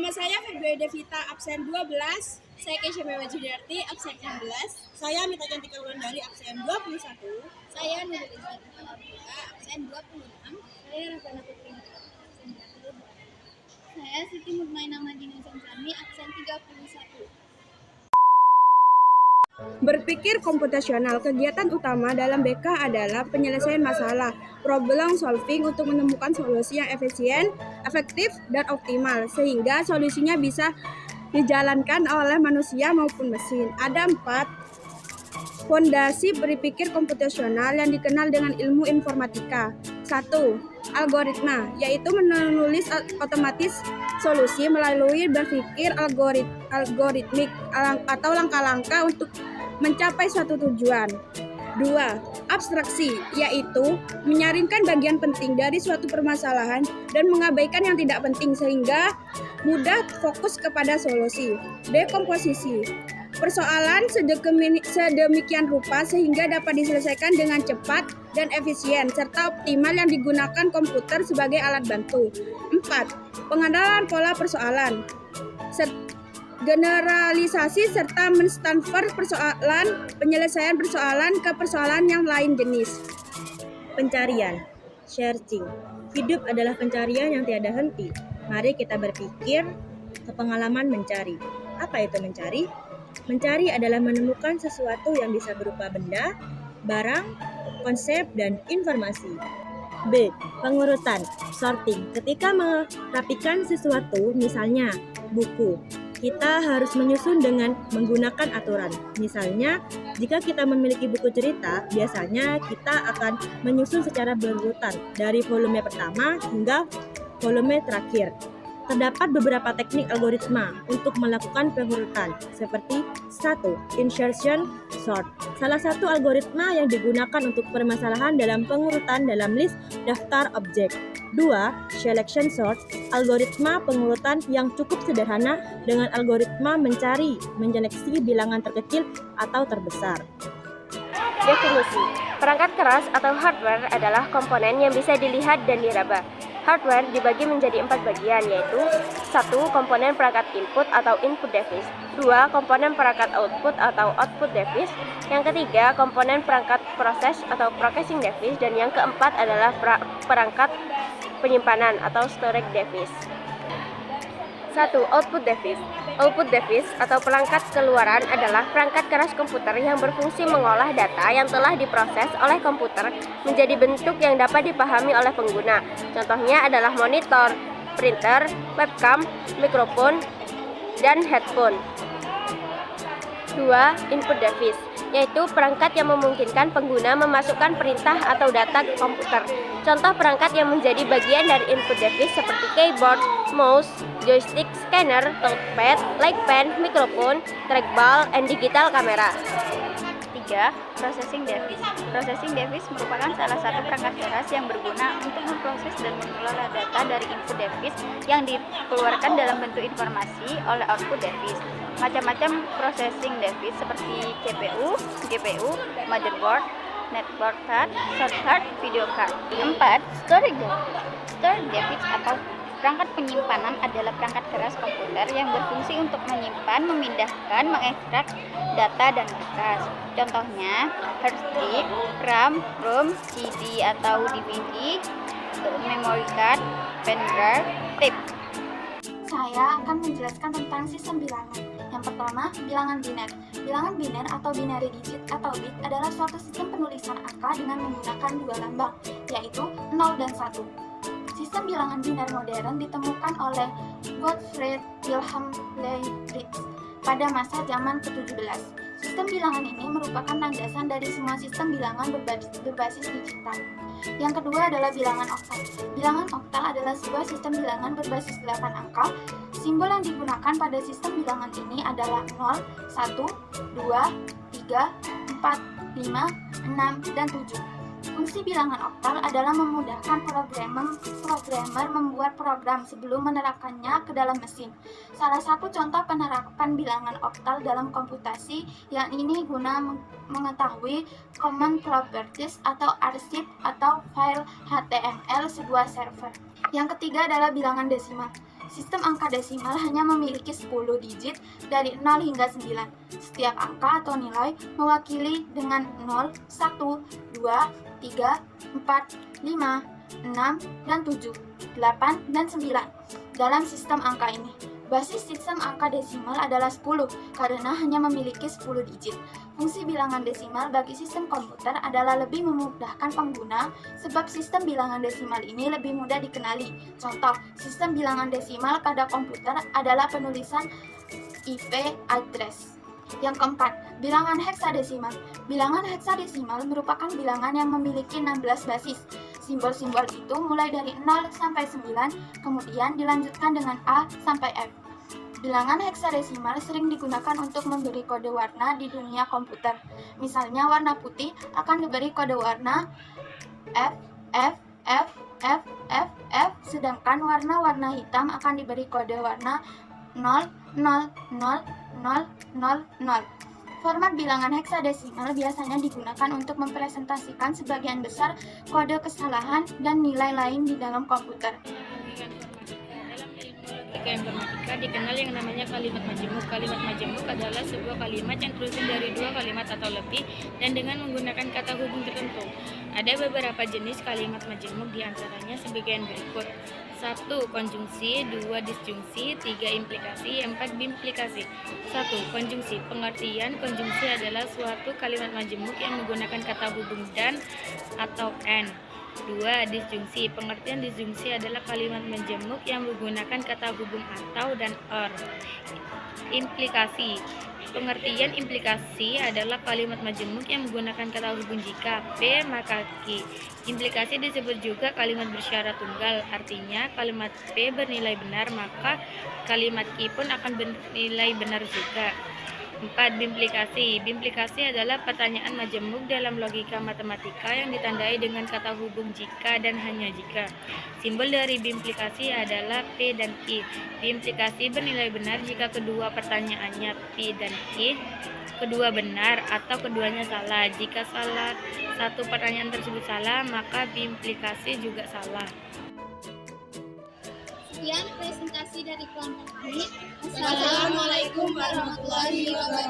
Nama saya Febri Devita, absen 12. Saya Kesha Mewa Judiarti, absen 16. Saya Mita Cantika Wulandari, absen 21. Saya Nurul Izzatika, absen 26. Saya Rafana Putri, absen 32. Saya Siti Mutmainah Madinah Samsami, absen 31. Berpikir komputasional, kegiatan utama dalam BK adalah penyelesaian masalah, problem solving untuk menemukan solusi yang efisien, efektif, dan optimal, sehingga solusinya bisa dijalankan oleh manusia maupun mesin. Ada 4 fondasi berpikir komputasional yang dikenal dengan ilmu informatika. 1. Algoritma, yaitu menulis otomatis solusi melalui berpikir algoritmik atau langkah-langkah untuk mencapai suatu tujuan. 2. Abstraksi, yaitu menyaringkan bagian penting dari suatu permasalahan dan mengabaikan yang tidak penting sehingga mudah fokus kepada solusi. Dekomposisi, persoalan sedemikian rupa sehingga dapat diselesaikan dengan cepat dan efisien serta optimal yang digunakan komputer sebagai alat bantu. 4. Pengenalan pola persoalan, generalisasi serta mentransfer penyelesaian persoalan ke persoalan yang lain jenis. Pencarian, searching. Hidup adalah pencarian yang tiada henti. Mari kita berpikir ke pengalaman mencari. Apa itu mencari? Mencari adalah menemukan sesuatu yang bisa berupa benda, barang, konsep, dan informasi. B. Pengurutan, sorting. Ketika merapikan sesuatu, misalnya buku, kita harus menyusun dengan menggunakan aturan. Misalnya, jika kita memiliki buku cerita, biasanya kita akan menyusun secara berurutan dari volume pertama hingga volume terakhir. Terdapat beberapa teknik algoritma untuk melakukan pengurutan, seperti 1. Insertion sort. Salah satu algoritma yang digunakan untuk permasalahan dalam pengurutan dalam list daftar objek. 2. Selection sort. Algoritma pengurutan yang cukup sederhana dengan algoritma mencari, menyeleksi bilangan terkecil atau terbesar. Definisi. Perangkat keras atau hardware adalah komponen yang bisa dilihat dan diraba. Hardware dibagi menjadi 4 bagian, yaitu 1. Komponen perangkat input atau input device, 2. Komponen perangkat output atau output device, yang ketiga komponen perangkat proses atau processing device, dan yang keempat adalah perangkat penyimpanan atau storage device. 1. Output device. Output device atau perangkat keluaran adalah perangkat keras komputer yang berfungsi mengolah data yang telah diproses oleh komputer menjadi bentuk yang dapat dipahami oleh pengguna. Contohnya adalah monitor, printer, webcam, mikrofon, dan headphone. 2. Input device, yaitu perangkat yang memungkinkan pengguna memasukkan perintah atau data ke komputer. Contoh perangkat yang menjadi bagian dari input device seperti keyboard, mouse, joystick, scanner, touchpad, light pen, mikrofon, trackball, dan digital kamera. 3. Processing device. Processing device merupakan salah satu perangkat keras yang berguna untuk memproses dan mengelola data dari input device yang dikeluarkan dalam bentuk informasi oleh output device. Macam-macam processing device seperti CPU, GPU, motherboard, network card, sound card, video card. 4. Storage device. Storage device atau perangkat penyimpanan adalah perangkat keras komputer yang berfungsi untuk menyimpan, memindahkan, mengekstrak data dan berkas. Contohnya, hard disk, RAM, ROM, CD atau DVD, memory card, pen drive, tape. Saya akan menjelaskan tentang sistem bilangan. Yang pertama, bilangan biner. Bilangan biner atau binary digit atau bit adalah suatu sistem penulisan angka dengan menggunakan 2 lambang, yaitu 0 dan 1. Sistem bilangan biner modern ditemukan oleh Gottfried Wilhelm Leibniz pada masa zaman ke-17. Sistem bilangan ini merupakan landasan dari semua sistem bilangan berbasis digital. Yang kedua adalah bilangan oktal. Bilangan oktal adalah sebuah sistem bilangan berbasis 8 angka. Simbol yang digunakan pada sistem bilangan ini adalah 0, 1, 2, 3, 4, 5, 6, dan 7. Fungsi bilangan oktal adalah memudahkan programmer membuat program sebelum menerapkannya ke dalam mesin. Salah satu contoh penerapan bilangan oktal dalam komputasi yang ini guna mengetahui common properties atau arsip atau file HTML sebuah server. Yang ketiga adalah bilangan desimal. Sistem angka desimal hanya memiliki 10 digit dari 0 hingga 9. Setiap angka atau nilai mewakili dengan 0, 1, 2, 3, 4, 5, 6, dan 7, 8, dan 9. Dalam sistem angka ini, basis sistem angka desimal adalah 10 karena hanya memiliki 10 digit. Fungsi bilangan desimal bagi sistem komputer adalah lebih memudahkan pengguna sebab sistem bilangan desimal ini lebih mudah dikenali. Contoh, sistem bilangan desimal pada komputer adalah penulisan IP address. Yang keempat, bilangan heksadesimal. Bilangan heksadesimal merupakan bilangan yang memiliki 16 basis. Simbol-simbol itu mulai dari 0 sampai 9, kemudian dilanjutkan dengan A sampai F. Bilangan heksadesimal sering digunakan untuk memberi kode warna di dunia komputer. Misalnya warna putih akan diberi kode warna F, F, F, F, F, F, sedangkan warna-warna hitam akan diberi kode warna 0, 0, 0, 0, 0, 0. Format bilangan heksadesimal biasanya digunakan untuk mempresentasikan sebagian besar kode kesalahan dan nilai lain di dalam komputer. Dalam ilmu logika informatika dikenal yang namanya kalimat majemuk. Kalimat majemuk adalah sebuah kalimat yang tersusun dari dua kalimat atau lebih dan dengan menggunakan kata hubung tertentu. Ada beberapa jenis kalimat majemuk, diantaranya sebagian berikut. 1. Konjungsi, 2. Disjungsi, 3. Implikasi, 4. Bimplikasi. 1. Konjungsi. Pengertian konjungsi adalah suatu kalimat majemuk yang menggunakan kata hubung dan atau and. 2. Disjungsi. Pengertian disjungsi adalah kalimat majemuk yang menggunakan kata hubung atau dan or. Implikasi. Pengertian implikasi adalah kalimat majemuk yang menggunakan kata hubung jika P maka Q. Implikasi disebut juga kalimat bersyarat tunggal, artinya kalimat P bernilai benar maka kalimat Q pun akan bernilai benar juga. 4. Bimplikasi. Bimplikasi adalah pertanyaan majemuk dalam logika matematika yang ditandai dengan kata hubung jika dan hanya jika. Simbol dari bimplikasi adalah P dan Q. Bimplikasi bernilai benar jika kedua pertanyaannya P dan Q kedua benar atau keduanya salah. Jika salah satu pertanyaan tersebut salah, maka bimplikasi juga salah. Sekian presentasi dari kelompok kami. Assalamualaikum warahmatullahi wabarakatuh.